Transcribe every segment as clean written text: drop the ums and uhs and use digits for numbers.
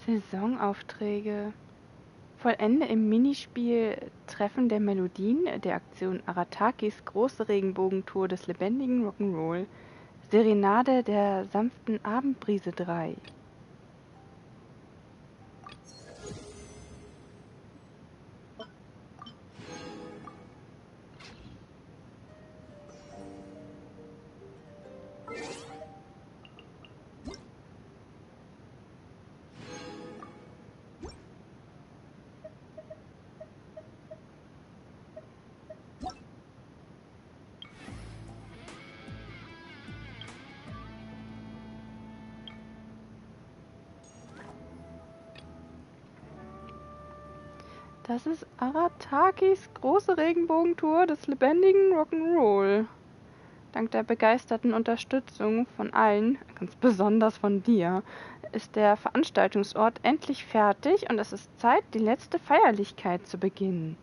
Saisonaufträge. Vollende im Minispiel Treffen der Melodien der Aktion Aratakis große Regenbogentour des lebendigen Rock'n'Roll. Serenade der sanften Abendbrise 3. Das ist Aratakis große Regenbogentour des lebendigen Rock'n'Roll. Dank der begeisterten Unterstützung von allen, ganz besonders von dir, ist der Veranstaltungsort endlich fertig und es ist Zeit, die letzte Feierlichkeit zu beginnen.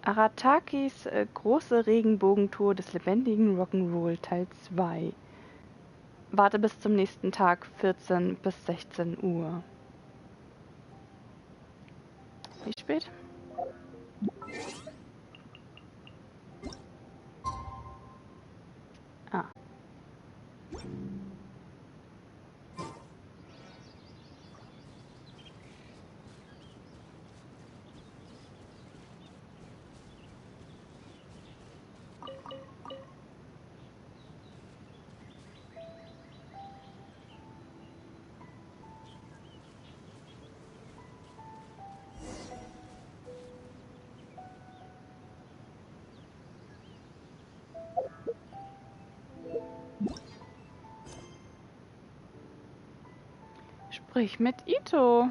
Aratakis große Regenbogentour des lebendigen Rock'n'Roll Teil 2. Warte bis zum nächsten Tag, 14 bis 16 Uhr. Wie spät? Ah. Sprich mit Itto.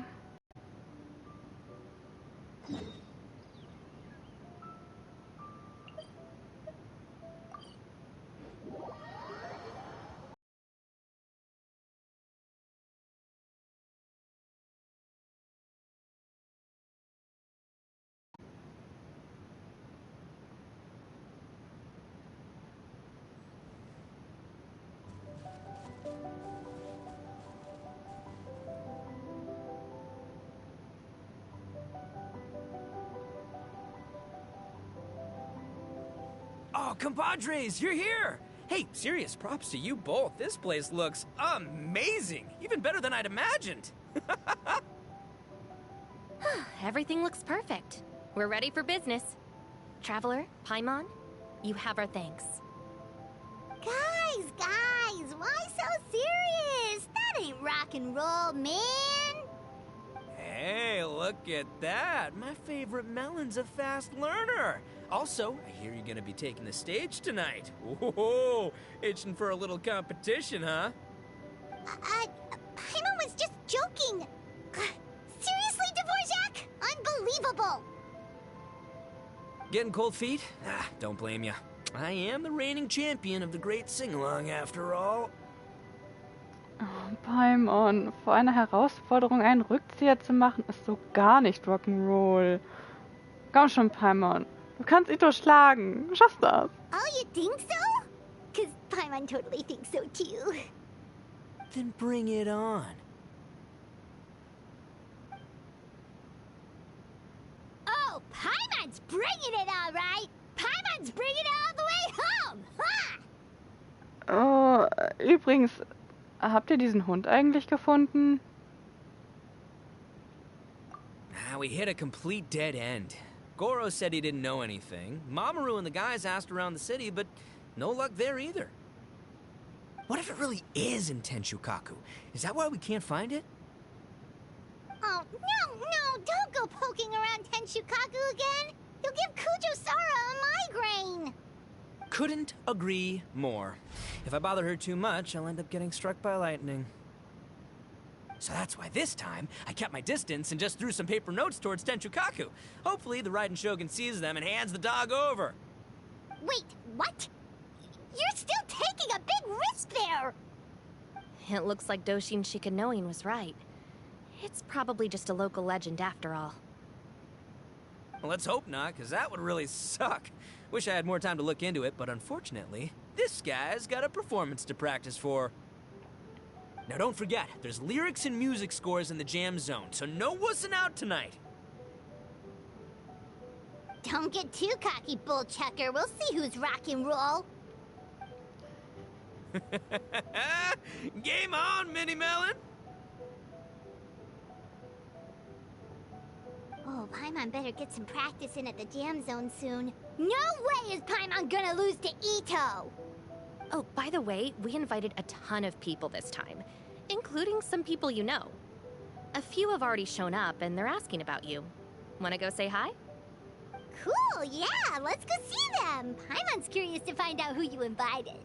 Oh, compadres, you're here! Hey, serious props to you both. This place looks amazing. Even better than I'd imagined. Everything looks perfect. We're ready for business. Traveler, Paimon, you have our thanks. Guys, why so serious? That ain't rock and roll, man. Hey, look at that. My favorite melon's a fast learner. Also, I hear you're gonna be taking the stage tonight. Whoa, itching for a little competition, huh? Paimon was just joking. Seriously, Dvorak? Unbelievable. Getting cold feet? Don't blame ya. I am the reigning champion of the great sing-along after all. Oh, Paimon, vor einer Herausforderung einen Rückzieher zu machen, ist so gar nicht Rock'n'Roll. Komm schon, Paimon. Du kannst Itto schlagen. Du schaffst das. Oh, you think so? 'Cause Paimon totally thinks so too. Then bring it on. Oh, Paimon's bringing it all right. Paimon's bringing it all the way home. Ha! Oh, übrigens, habt ihr diesen Hund eigentlich gefunden? We hit a complete dead end. Goro said he didn't know anything. Mamoru and the guys asked around the city, but no luck there either. What if it really is in Tenshukaku? Is that why we can't find it? Oh, no, don't go poking around Tenshukaku again. You'll give Kujo-Sara a migraine. Couldn't agree more. If I bother her too much, I'll end up getting struck by lightning. So that's why this time, I kept my distance and just threw some paper notes towards Tenshukaku. Hopefully, the Raiden Shogun sees them and hands the dog over. Wait, what? You're still taking a big risk there! It looks like Doshin Shikanoin was right. It's probably just a local legend after all. Well, let's hope not, because that would really suck. Wish I had more time to look into it, but unfortunately, this guy's got a performance to practice for. Now don't forget, there's lyrics and music scores in the jam zone, so no wussing out tonight. Don't get too cocky, bullchucker. We'll see who's rock and roll. Game on, Mini Melon! Oh, Paimon better get some practice in at the jam zone soon. No way is Paimon gonna lose to Itto! Oh, by the way, we invited a ton of people this time, including some people you know. A few have already shown up, and they're asking about you. Wanna go say hi? Cool, yeah, let's go see them. Paimon's curious to find out who you invited.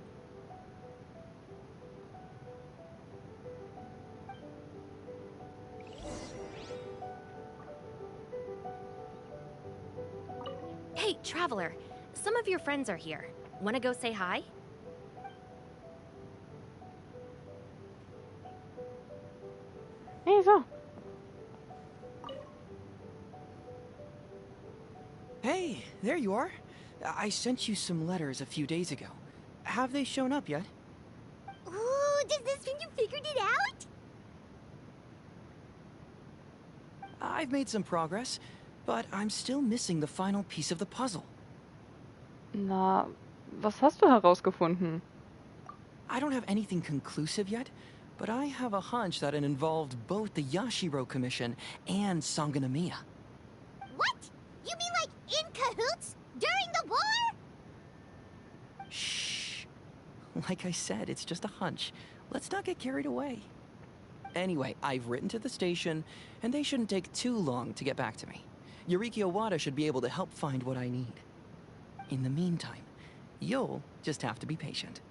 Hey, Traveler, some of your friends are here. Wanna go say hi? Wieso? Hey, there you are. I sent you some letters a few days ago. Have they shown up yet? Ooh, does this mean you figured it out? I've made some progress, but I'm still missing the final piece of the puzzle. Na, was hast du herausgefunden? I don't have anything conclusive yet, but I have a hunch that it involved both the Yashiro Commission and Sangonomiya. What? You mean like in cahoots? During the war? Shh. Like I said, it's just a hunch. Let's not get carried away. Anyway, I've written to the station, and they shouldn't take too long to get back to me. Yuriki Owada should be able to help find what I need. In the meantime, you'll just have to be patient.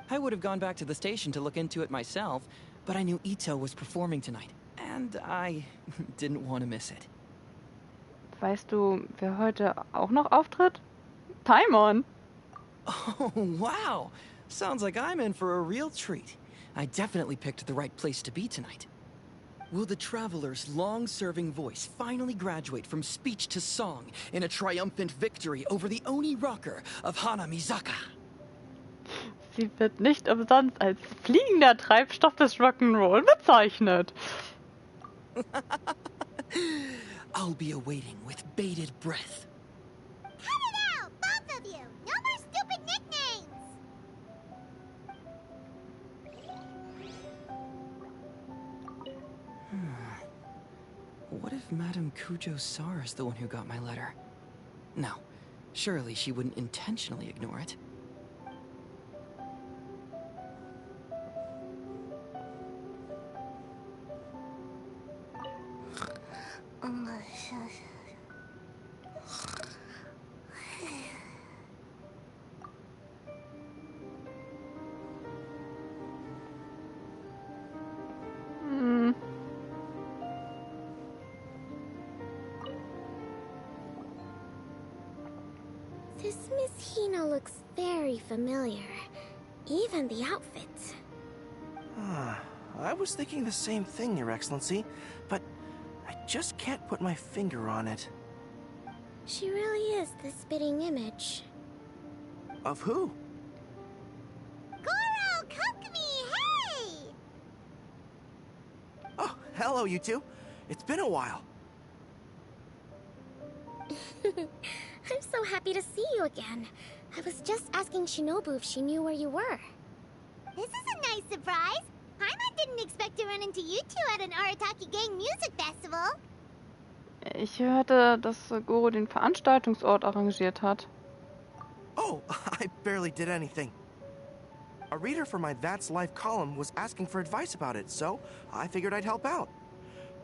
I would have gone back to the station to look into it myself, but I knew Itto was performing tonight, and I didn't want to miss it. Weißt du, wer heute auch noch auftritt? Paimon! Oh, wow! Sounds like I'm in for a real treat. I definitely picked the right place to be tonight. Will the Traveler's long-serving voice finally graduate from speech to song in a triumphant victory over the Oni Rocker of Hanamizaka? Sie wird nicht umsonst als fliegender Treibstoff des Rock'n'Roll bezeichnet. I'll be awaiting with bated breath. Cut it out, both of you! No more stupid nicknames! What if Madame Kujo-Sara is the one who got my letter? No, surely she wouldn't intentionally ignore it. This Miss Hina looks very familiar. Even the outfit. I was thinking the same thing, Your Excellency, but I just can't put my finger on it. She really is the spitting image. Of who? Goro, Kokumi, hey! Oh, hello, you two. It's been a while. I'm so happy to see you again. I was just asking Shinobu if she knew where you were. This is a nice surprise. Paimon didn't expect to run into you two at an Arataki Gang Music Festival. Ich hörte, dass Goro den Veranstaltungsort arrangiert hat. Oh, I barely did anything. A reader for my That's Life column was asking for advice about it, so I figured I'd help out.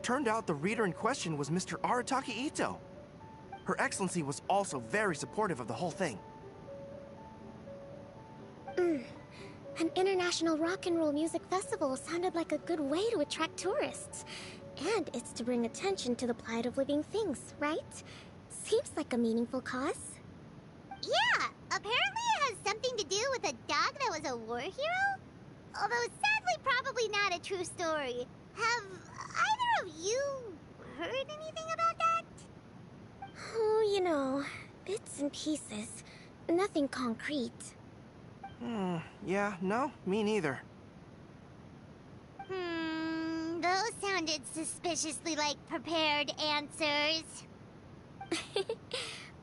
Turned out the reader in question was Mr. Arataki Itto. Her Excellency was also very supportive of the whole thing. An international rock and roll music festival sounded like a good way to attract tourists. And it's to bring attention to the plight of living things, right? Seems like a meaningful cause. Yeah, apparently it has something to do with a dog that was a war hero? Although sadly probably not a true story. Have either of you heard anything about that? You know, bits and pieces. Nothing concrete. Yeah, no, me neither. Those sounded suspiciously like prepared answers.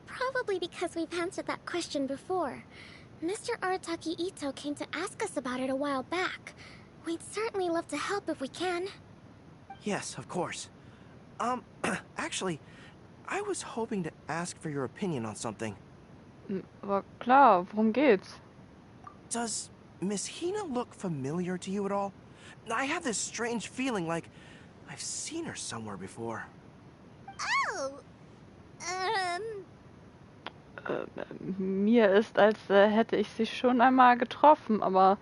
Probably because we've answered that question before. Mr. Arataki Itto came to ask us about it a while back. We'd certainly love to help if we can. Yes, of course. Actually, I was hoping to ask for your opinion on something. Aber klar, worum geht's? Does Miss Hina look familiar to you at all? I have this strange feeling like I've seen her somewhere before. Oh! Mir ist, als hätte ich sie schon einmal getroffen, aber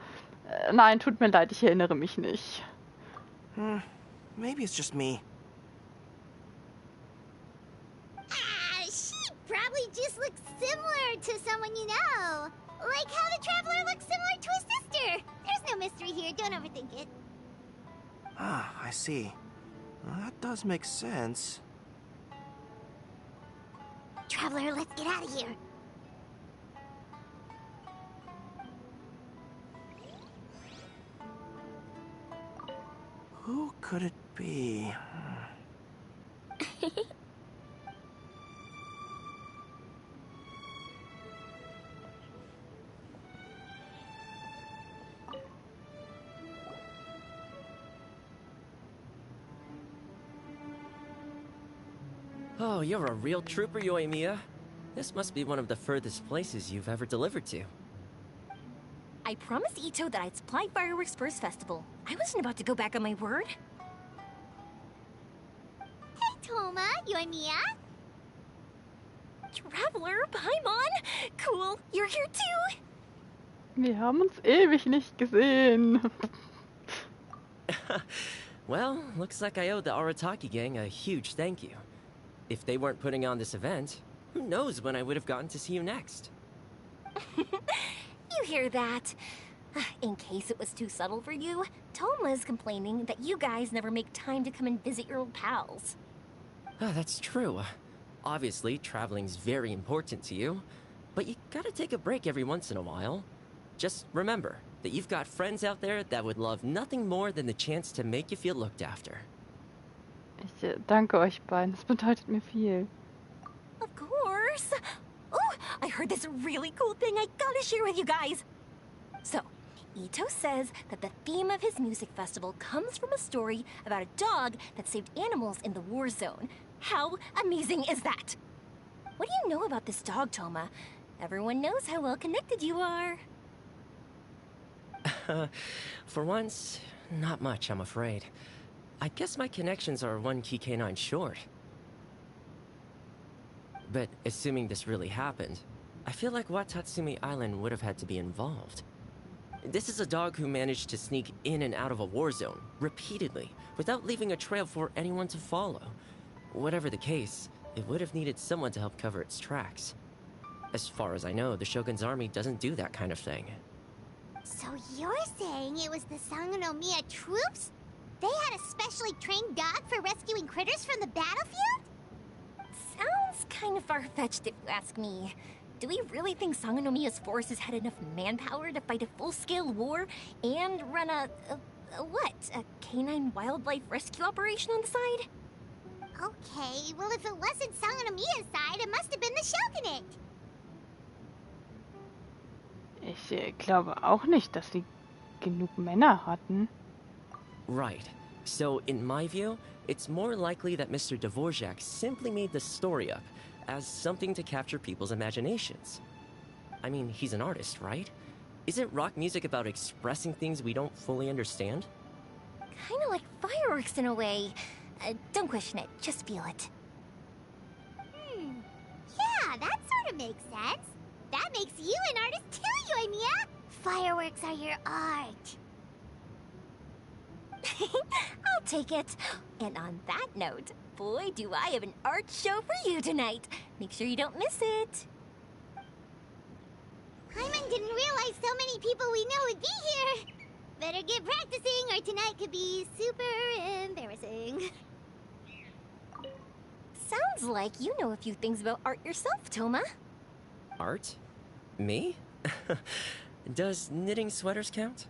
nein, tut mir leid, ich erinnere mich nicht. Maybe it's just me. She probably just looks similar to someone you know. Like how the Traveler looks similar to his sister. There's no mystery here, don't overthink it. Ah, I see. Well, that does make sense. Traveler, let's get out of here. Who could it be? Oh, you're a real trooper, Yoimiya. This must be one of the furthest places you've ever delivered to. I promised Itto that I'd supply fireworks for his festival. I wasn't about to go back on my word. Hey, Toma, Yoimiya. Traveler, Paimon! Cool, you're here too! Wir haben uns ewig nicht gesehen. Well, looks like I owe the Arataki gang a huge thank you. If they weren't putting on this event, who knows when I would have gotten to see you next. You hear that? In case it was too subtle for you, Toma's complaining that you guys never make time to come and visit your old pals. That's true. Obviously, traveling's very important to you, but you gotta take a break every once in a while. Just remember that you've got friends out there that would love nothing more than the chance to make you feel looked after. Ich danke euch beiden, das bedeutet mir viel. Of course! Oh, I heard this really cool thing I gotta share with you guys! So, Itto says that the theme of his music festival comes from a story about a dog that saved animals in the war zone. How amazing is that? What do you know about this dog, Toma? Everyone knows how well connected you are. For once, not much, I'm afraid. I guess my connections are one key canine short. But assuming this really happened, I feel like Watatsumi Island would have had to be involved. This is a dog who managed to sneak in and out of a war zone, repeatedly, without leaving a trail for anyone to follow. Whatever the case, it would have needed someone to help cover its tracks. As far as I know, the Shogun's army doesn't do that kind of thing. So you're saying it was the Sangonomiya troops? They had a specially trained dog for rescuing critters from the battlefield? Sounds kind of far-fetched if you ask me. Do we really think Sangonomiya's forces had enough manpower to fight a full-scale war and run a canine wildlife rescue operation on the side? Okay, well if it wasn't Sangonomiya's side, it must have been the Shogunate. Ich glaube auch nicht, dass sie genug Männer hatten. Right. So, in my view, it's more likely that Mr. Dvorak simply made the story up as something to capture people's imaginations. I mean, he's an artist, right? Isn't rock music about expressing things we don't fully understand? Kinda like fireworks in a way. Don't question it, just feel it. Yeah, that sort of makes sense. That makes you an artist too, Yoimiya. Fireworks are your art. I'll take it. And on that note, boy, do I have an art show for you tonight. Make sure you don't miss it. Paimon didn't realize so many people we know would be here. Better get practicing or tonight could be super embarrassing. Sounds Sounds like you know a few things about art yourself, Toma. Art? Me? Does knitting sweaters count?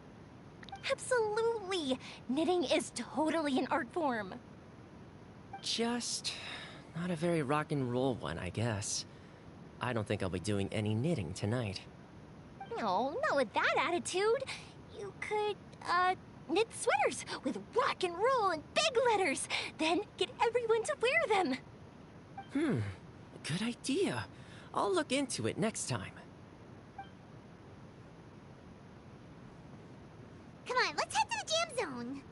Absolutely! Knitting is totally an art form. Just not a very rock and roll one, I guess. I don't think I'll be doing any knitting tonight. No, not with that attitude. You could, knit sweaters with rock and roll and big letters, then get everyone to wear them. Good idea. I'll look into it next time. Come on, let's head to the jam zone.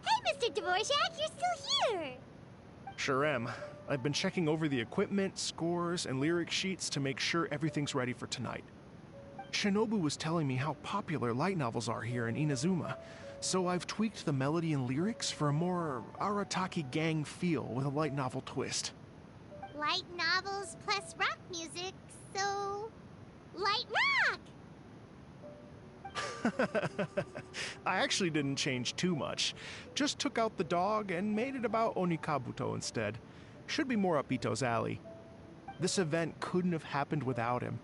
Hey, Mr. Dvorak, you're still here. Sure am. I've been checking over the equipment, scores, and lyric sheets to make sure everything's ready for tonight. Shinobu was telling me how popular light novels are here in Inazuma, so I've tweaked the melody and lyrics for a more Arataki gang feel with a light novel twist. Light novels plus rock music, so... light rock! I actually didn't change too much. Just took out the dog and made it about Onikabuto instead. Should be more up Itto's alley. This event couldn't have happened without him.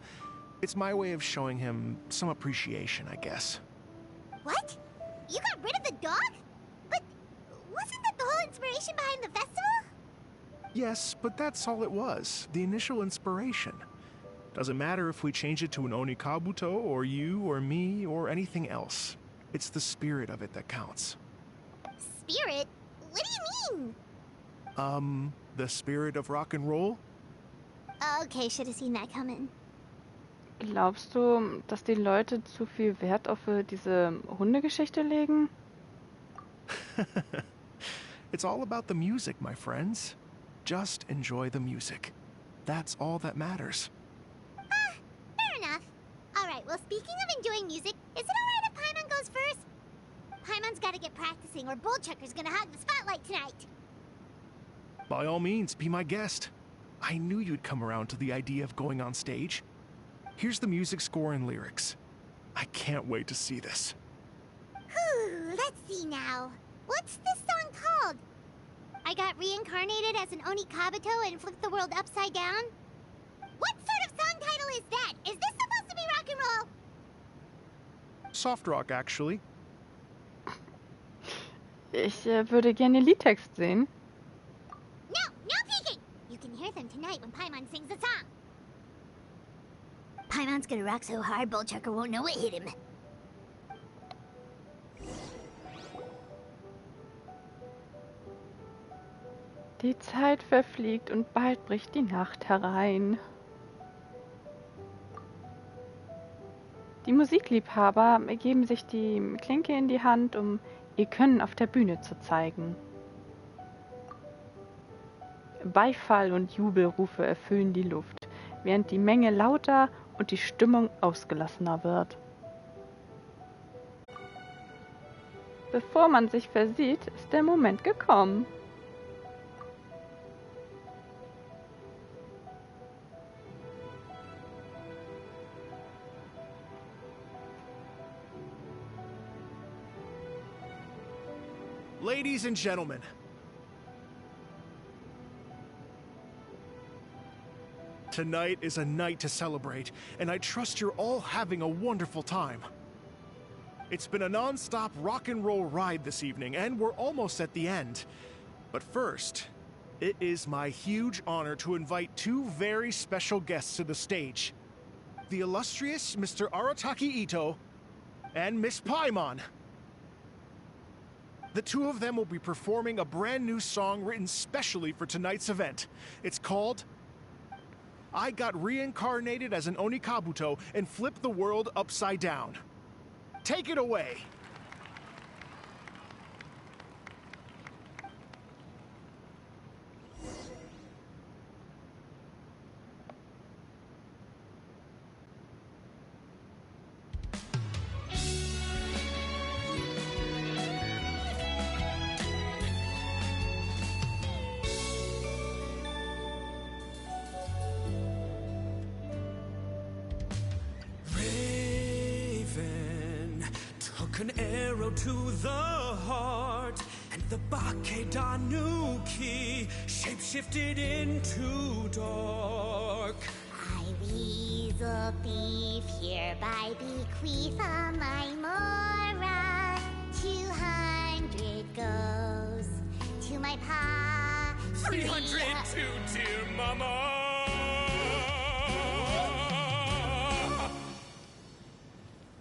It's my way of showing him some appreciation, I guess. What? You got rid of the dog? But wasn't that the whole inspiration behind the festival? Yes, but that's all it was. The initial inspiration. Doesn't matter if we change it to an Onikabuto, or you, or me, or anything else. It's the spirit of it that counts. Spirit? What do you mean? The spirit of rock and roll? Okay, should have seen that coming. Glaubst du, dass die Leute zu viel Wert auf diese Hundegeschichte legen? It's all about the music, my friends. Just enjoy the music. That's all that matters. Fair enough. Alright, well, speaking of enjoying music, is it alright if Paimon goes first? Paimon's gotta get practicing or Bullchucker's gonna hog the spotlight tonight. By all means, be my guest. I knew you'd come around to the idea of going on stage. Here's the music score and lyrics. I can't wait to see this. Whew, let's see now. What's this song called? I got reincarnated as an Onikabuto and flipped the world upside down? What sort of song title is that? Is this supposed to be rock and roll? Soft rock, actually. Ich würde gerne Liedtext sehen. No peeking! You can hear them tonight when Paimon sings the song. Paimon's gonna rock so hard, Bullchucker won't know what hit him. Die Zeit verfliegt und bald bricht die Nacht herein. Die Musikliebhaber geben sich die Klinke in die Hand, um ihr Können auf der Bühne zu zeigen. Beifall und Jubelrufe erfüllen die Luft, während die Menge lauter und die Stimmung ausgelassener wird. Bevor man sich versieht, ist der Moment gekommen. Ladies and gentlemen, tonight is a night to celebrate, and I trust you're all having a wonderful time. It's been a non-stop rock and roll ride this evening, and we're almost at the end. But first, it is my huge honor to invite two very special guests to the stage. The illustrious Mr. Arataki Itto and Miss Paimon. The two of them will be performing a brand new song written specially for tonight's event. It's called I Got Reincarnated as an Onikabuto and Flipped the World Upside Down. Take it away! an arrow to the heart, and the Bakedanuki shapeshifted into dark. I, Weasel Thief, hereby bequeath all my mora. 200 goes to my pa. 300 to dear mama.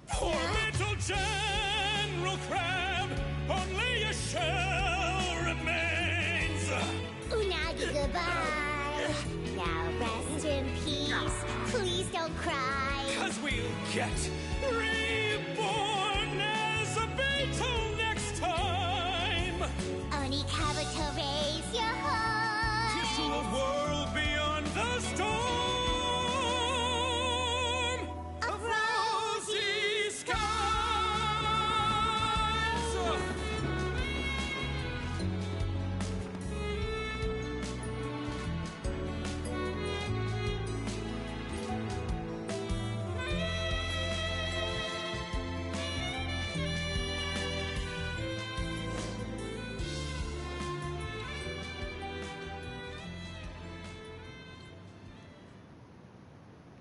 Poor little General Crab, only a shell remains. Unagi, goodbye. Now rest in peace. Please don't cry. 'Cause we'll get reborn as a beetle next time. Oni Kabuto, raise your heart. Here's to a world beyond the storm of rosy skies.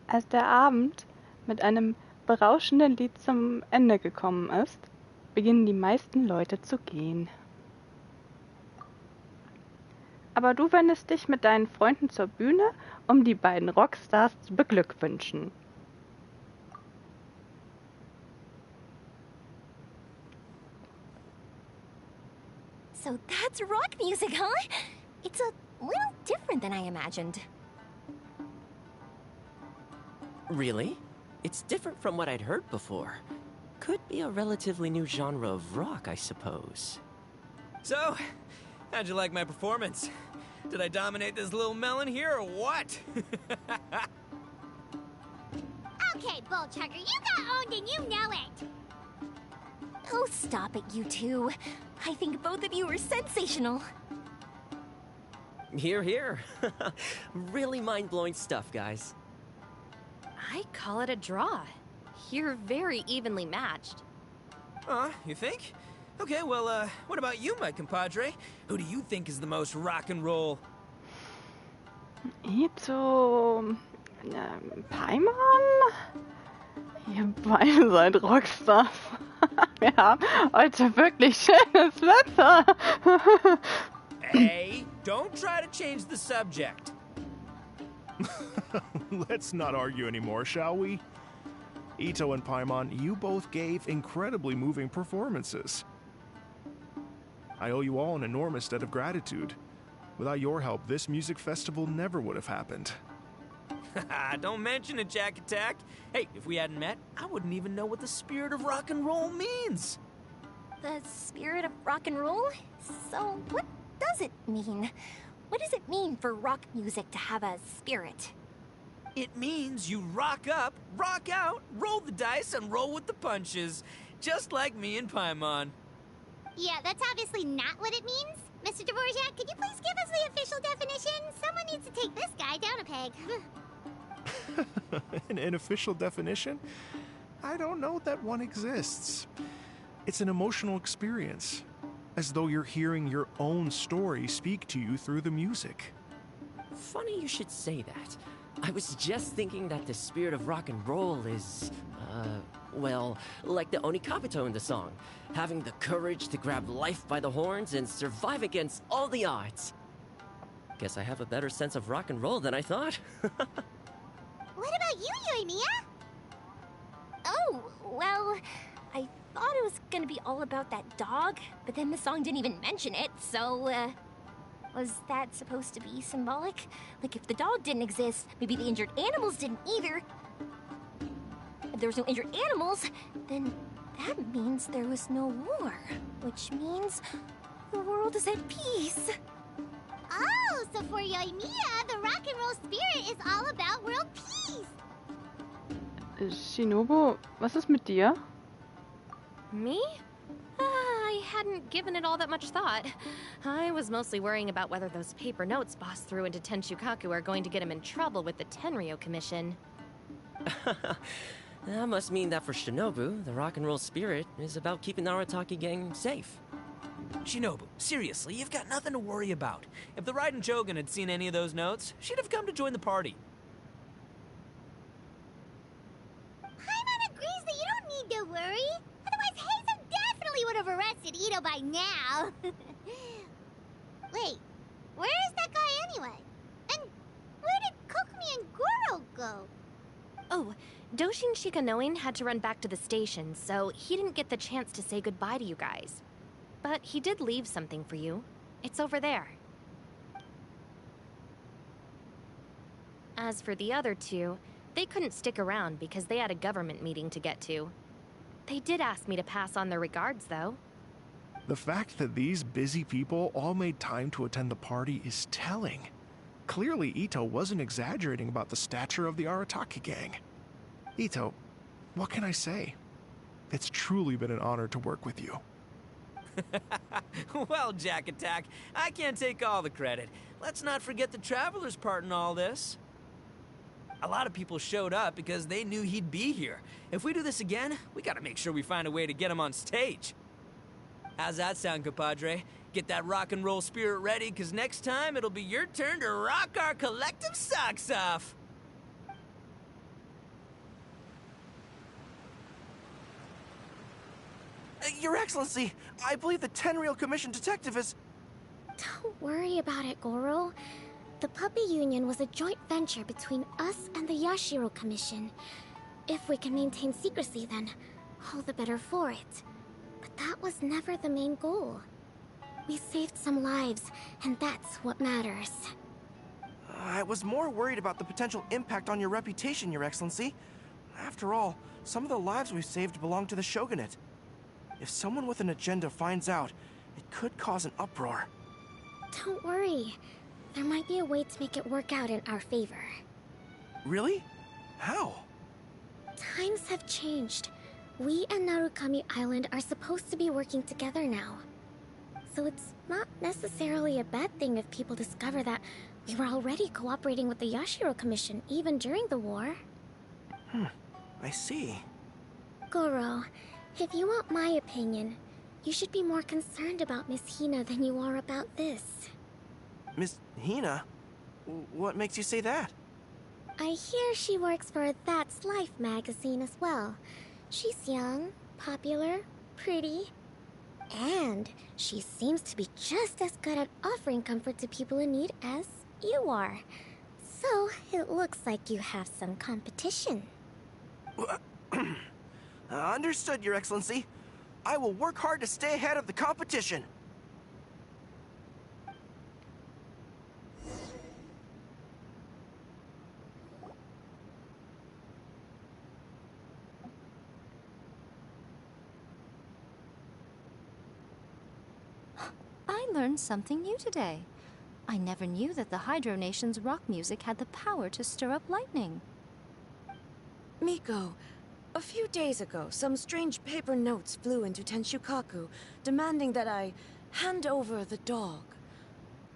Als der Abend mit einem berauschenden Lied zum Ende gekommen ist, beginnen die meisten Leute zu gehen. Aber du wendest dich mit deinen Freunden zur Bühne, um die beiden Rockstars zu beglückwünschen. So that's rock music, huh? It's a little different than I imagined. Really? It's different from what I'd heard before. Could be a relatively new genre of rock, I suppose. So, how'd you like my performance? Did I dominate this little melon here or what? Okay, Bullchugger, you got owned and you know it. Oh, stop it, you two. I think both of you are sensational. Hear, hear. Really mind-blowing stuff, guys. I call it a draw. You're very evenly matched. You think? Okay, well, what about you, my compadre? Who do you think is the most rock and roll? Itto, Paimon? Ihr beide seid Rockstars. Wir haben heute wirklich schönes Wetter. Hey, don't try to change the subject. Let's not argue anymore, shall we? Itto and Paimon, you both gave incredibly moving performances. I owe you all an enormous debt of gratitude. Without your help, this music festival never would have happened. Don't mention it, Jack Attack. Hey, if we hadn't met, I wouldn't even know what the spirit of rock and roll means. The spirit of rock and roll? So, what does it mean? What does it mean for rock music to have a spirit? It means you rock up, rock out, roll the dice, and roll with the punches. Just like me and Paimon. Yeah, that's obviously not what it means. Mr. Dvorak, could you please give us the official definition? Someone needs to take this guy down a peg. An official definition? I don't know that one exists. It's an emotional experience, as though you're hearing your own story speak to you through the music. Funny you should say that. I was just thinking that the spirit of rock and roll is, well, like the Onikabuto in the song. Having the courage to grab life by the horns and survive against all the odds. Guess I have a better sense of rock and roll than I thought. What about you, Yoimiya? Oh, well, I thought it was gonna be all about that dog, but then the song didn't even mention it, so, was that supposed to be symbolic? Like, if the dog didn't exist, maybe the injured animals didn't either. If there was no injured animals, then that means there was no war, which means the world is at peace. Oh, so for Yoimiya, the rock and roll spirit is all about world peace. Shinobu, was ist mit dir? Me? I hadn't given it all that much thought. I was mostly worrying about whether those paper notes Boss threw into Tenshukaku are going to get him in trouble with the Tenryo Commission. That must mean that for Shinobu, the rock and roll spirit is about keeping the Arataki gang safe. Shinobu, seriously, you've got nothing to worry about. If the Raiden Jogan had seen any of those notes, she'd have come to join the party. Paimon agrees that you don't need to worry. Otherwise, Hazel definitely would have arrested Itto by now. Wait, where is that guy anyway? And where did Kokumi and Goro go? Oh, Doshin Shikanoin had to run back to the station, so he didn't get the chance to say goodbye to you guys. But he did leave something for you. It's over there. As for the other two, they couldn't stick around because they had a government meeting to get to. They did ask me to pass on their regards, though. The fact that these busy people all made time to attend the party is telling. Clearly, Itto wasn't exaggerating about the stature of the Arataki gang. Itto, what can I say? It's truly been an honor to work with you. Well, Jack Attack, I can't take all the credit. Let's not forget the Traveler's part in all this. A lot of people showed up because they knew he'd be here. If we do this again, we gotta make sure we find a way to get him on stage. How's that sound, compadre? Get that rock and roll spirit ready, because next time it'll be your turn to rock our collective socks off. Your Excellency, I believe the Tenryou Commission detective is... Don't worry about it, Goro. The Puppy Union was a joint venture between us and the Yashiro Commission. If we can maintain secrecy, then all the better for it. But that was never the main goal. We saved some lives, and that's what matters. I was more worried about the potential impact on your reputation, Your Excellency. After all, some of the lives we've saved belong to the Shogunate. If someone with an agenda finds out, it could cause an uproar. Don't worry. There might be a way to make it work out in our favor. Really? How? Times have changed. We and Narukami Island are supposed to be working together now. So it's not necessarily a bad thing if people discover that we were already cooperating with the Yashiro Commission even during the war. I see. Goro, if you want my opinion, you should be more concerned about Miss Hina than you are about this. Miss Hina? What makes you say that? I hear she works for That's Life magazine as well. She's young, popular, pretty, and she seems to be just as good at offering comfort to people in need as you are. So, it looks like you have some competition. Understood, Your Excellency. I will work hard to stay ahead of the competition. I learned something new today. I never knew that the Hydro Nation's rock music had the power to stir up lightning. Miko, a few days ago, some strange paper notes flew into Tenshukaku, demanding that I hand over the dog.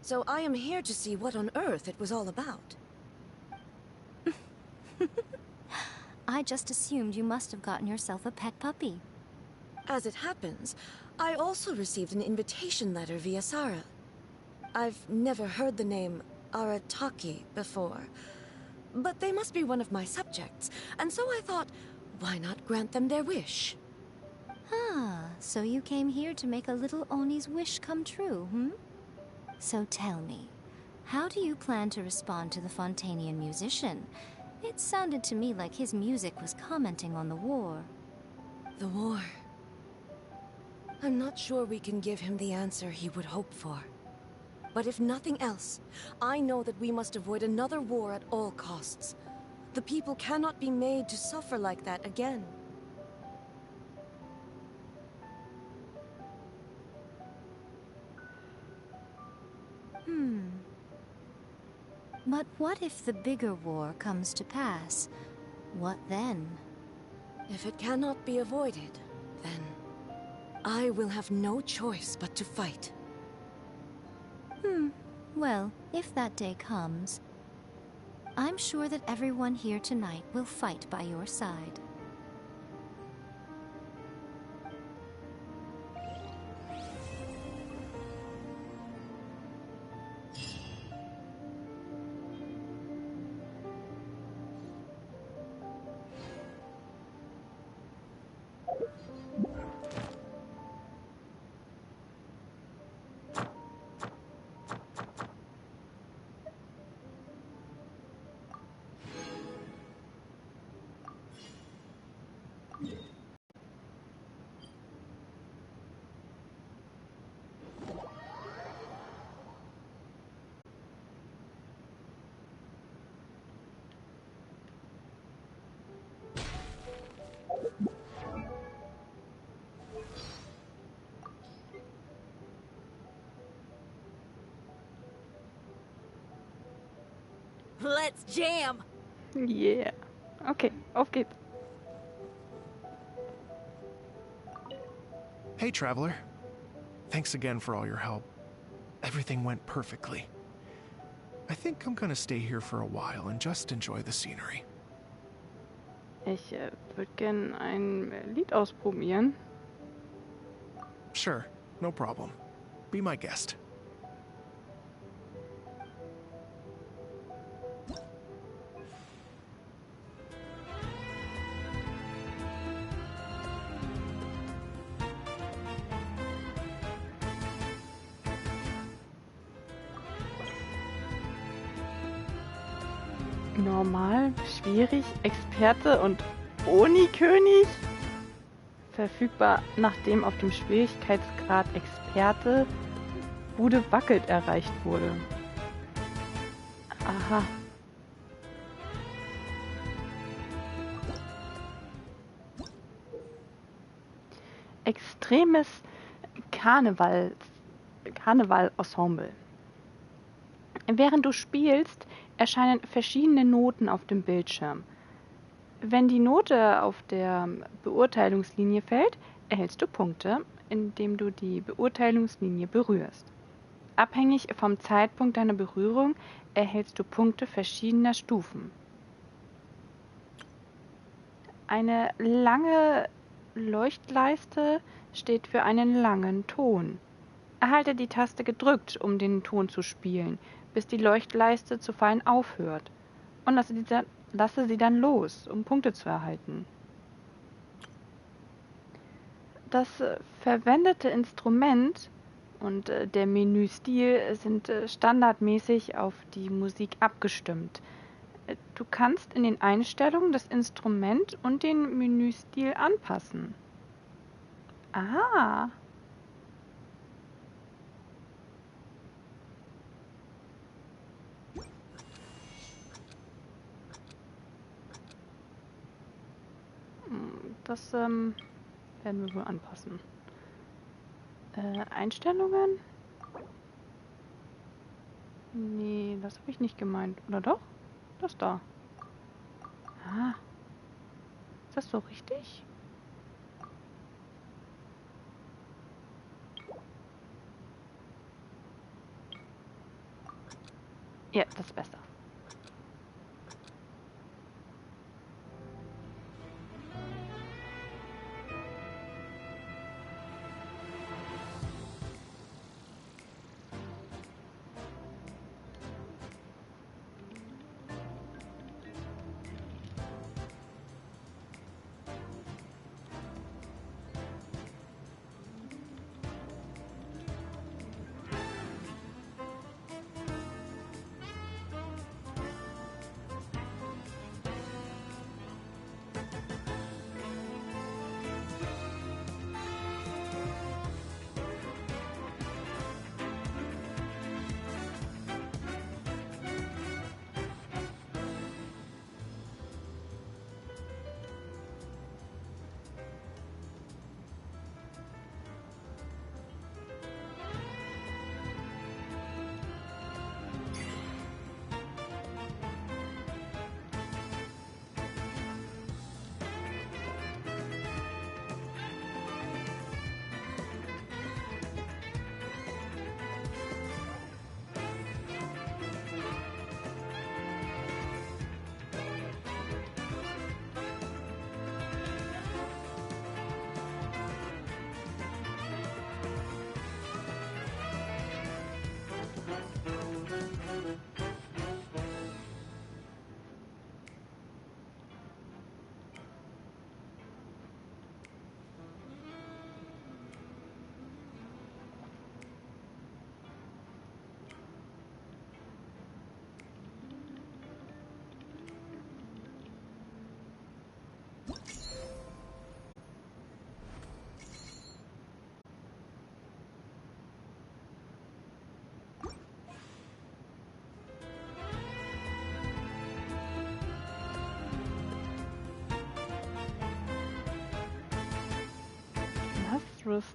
So I am here to see what on earth it was all about. I just assumed you must have gotten yourself a pet puppy. As it happens, I also received an invitation letter via Sara. I've never heard the name Arataki before, but they must be one of my subjects, and so I thought, why not grant them their wish? Ah, so you came here to make a little Oni's wish come true, hmm? So tell me, how do you plan to respond to the Fontanian musician? It sounded to me like his music was commenting on the war. The war. I'm not sure we can give him the answer he would hope for. But if nothing else, I know that we must avoid another war at all costs. The people cannot be made to suffer like that again. But what if the bigger war comes to pass? What then? If it cannot be avoided, then I will have no choice but to fight. Well, if that day comes, I'm sure that everyone here tonight will fight by your side. Let's jam! Yeah. Okay, auf geht's. Hey, Traveler. Thanks again for all your help. Everything went perfectly. I think I'm gonna stay here for a while and just enjoy the scenery. Ich würde gern ein Lied ausprobieren. Sure, no problem. Be my guest. Normal, schwierig, Experte und Oni-König? Verfügbar, nachdem auf dem Schwierigkeitsgrad Experte Bude wackelt erreicht wurde. Aha. Extremes Karneval-Ensemble. Während du spielst, erscheinen verschiedene Noten auf dem Bildschirm. Wenn die Note auf der Beurteilungslinie fällt, erhältst du Punkte, indem du die Beurteilungslinie berührst. Abhängig vom Zeitpunkt deiner Berührung erhältst du Punkte verschiedener Stufen. Eine lange Leuchtleiste steht für einen langen Ton. Erhalte die Taste gedrückt, um den Ton zu spielen, bis die Leuchtleiste zu fallen aufhört, und lasse sie dann los, um Punkte zu erhalten. Das verwendete Instrument und der Menüstil sind standardmäßig auf die Musik abgestimmt. Du kannst in den Einstellungen das Instrument und den Menüstil anpassen. Ah. Das werden wir wohl anpassen. Einstellungen? Nee, das habe ich nicht gemeint. Oder doch? Das da. Ah. Ist das so richtig? Ja, das ist besser.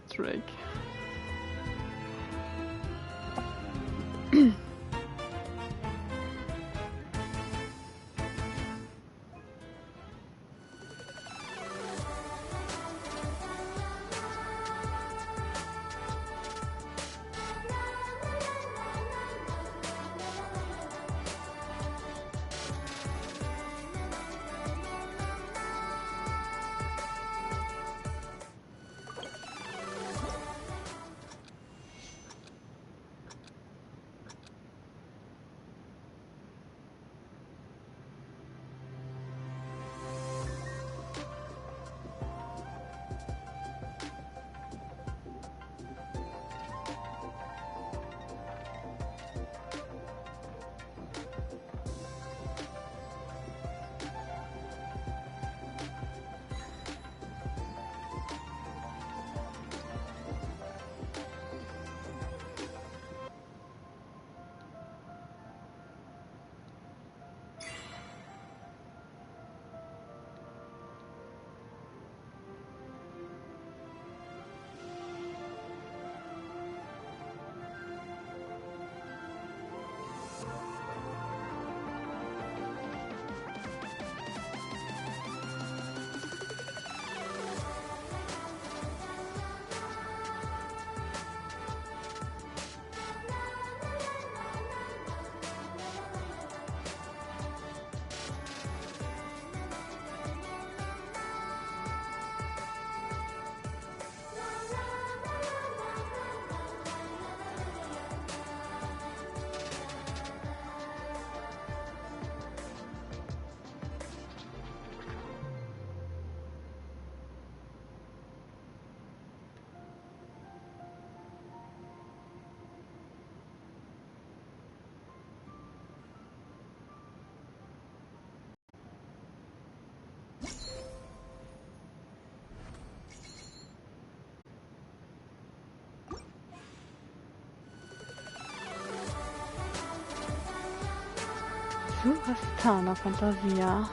Trick. Du hast Tana Fantasia.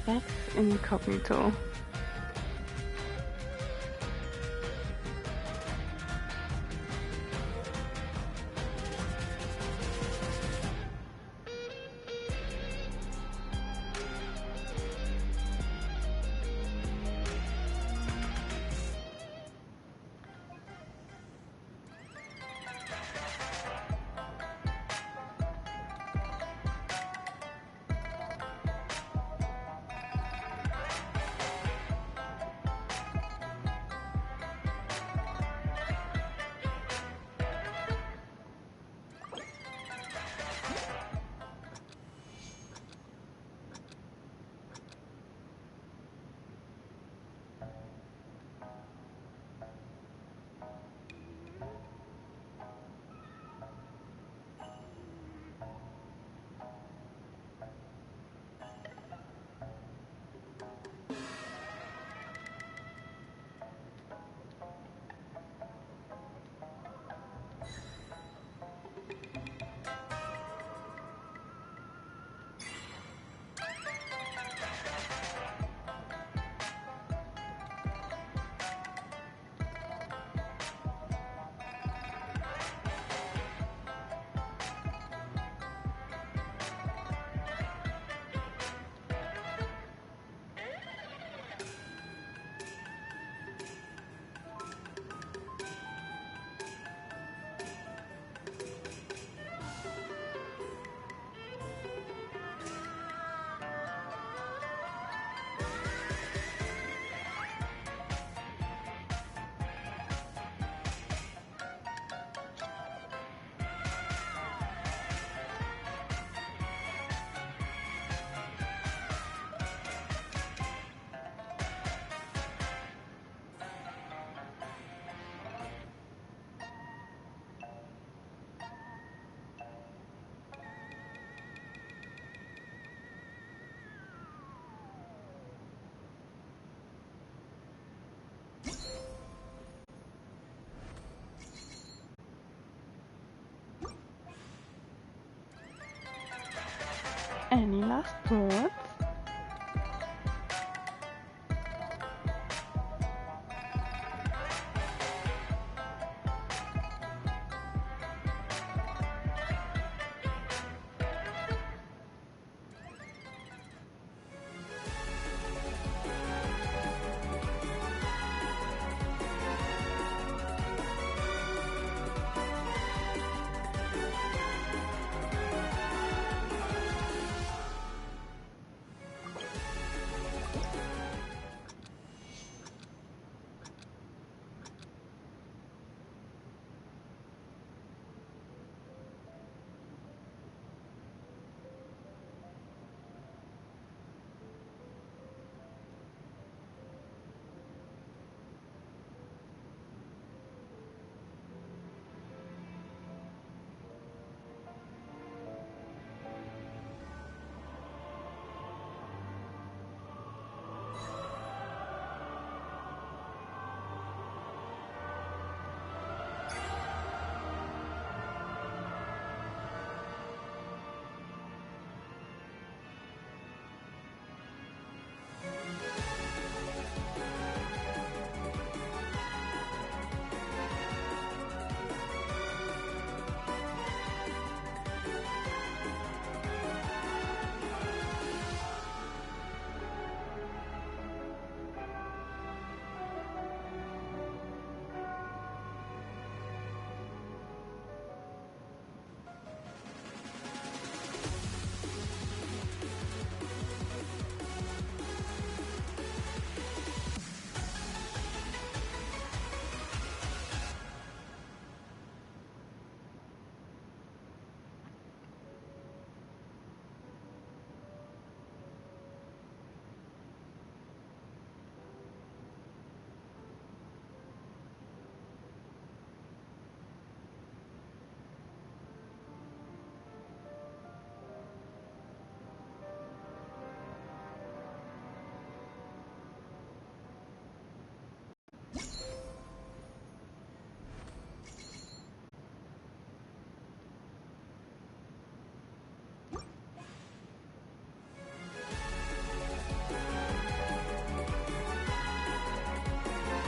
Ex Incognito. Any last words?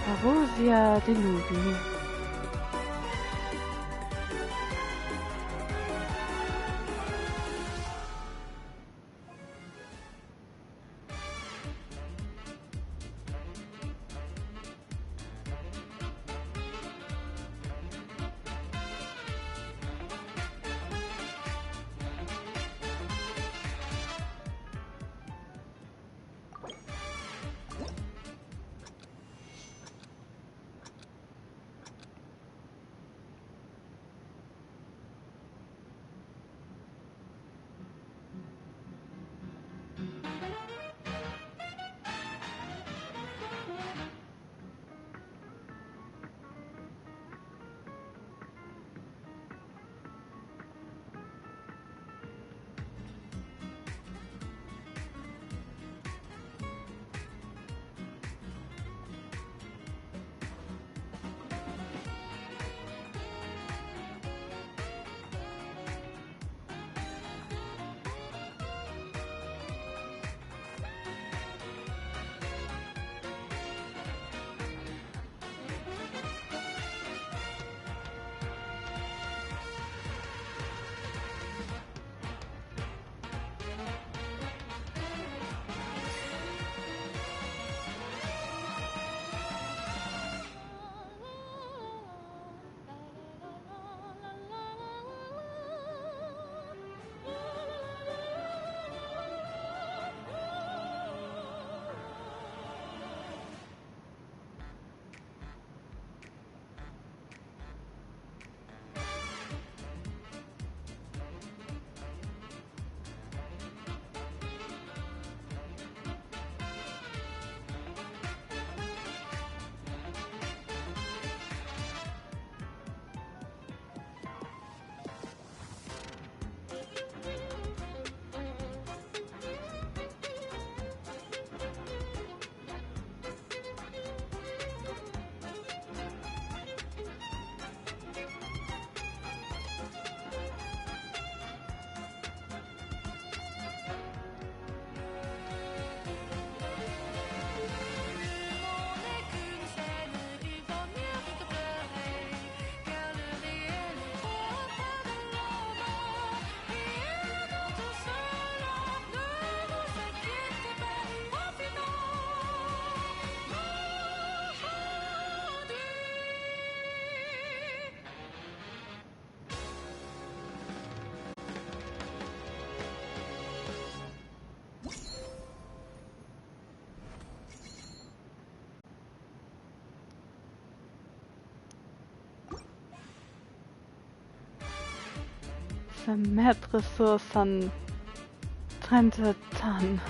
Parousia Deluvi. Vermehrt Ressourcen. Trente Tan.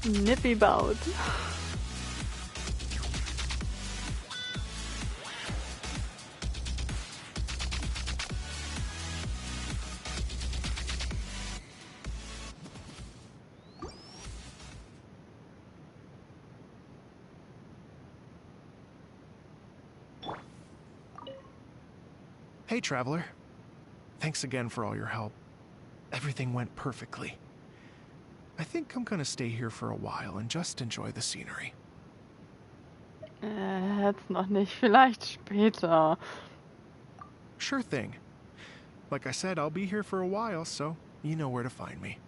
Nippy baut. Hey, Traveler. Thanks again for all your help. Everything went perfectly. I think I'm gonna stay here for a while and just enjoy the scenery. Jetzt noch nicht, vielleicht später. Sure thing. Like I said, I'll be here for a while, so you know where to find me.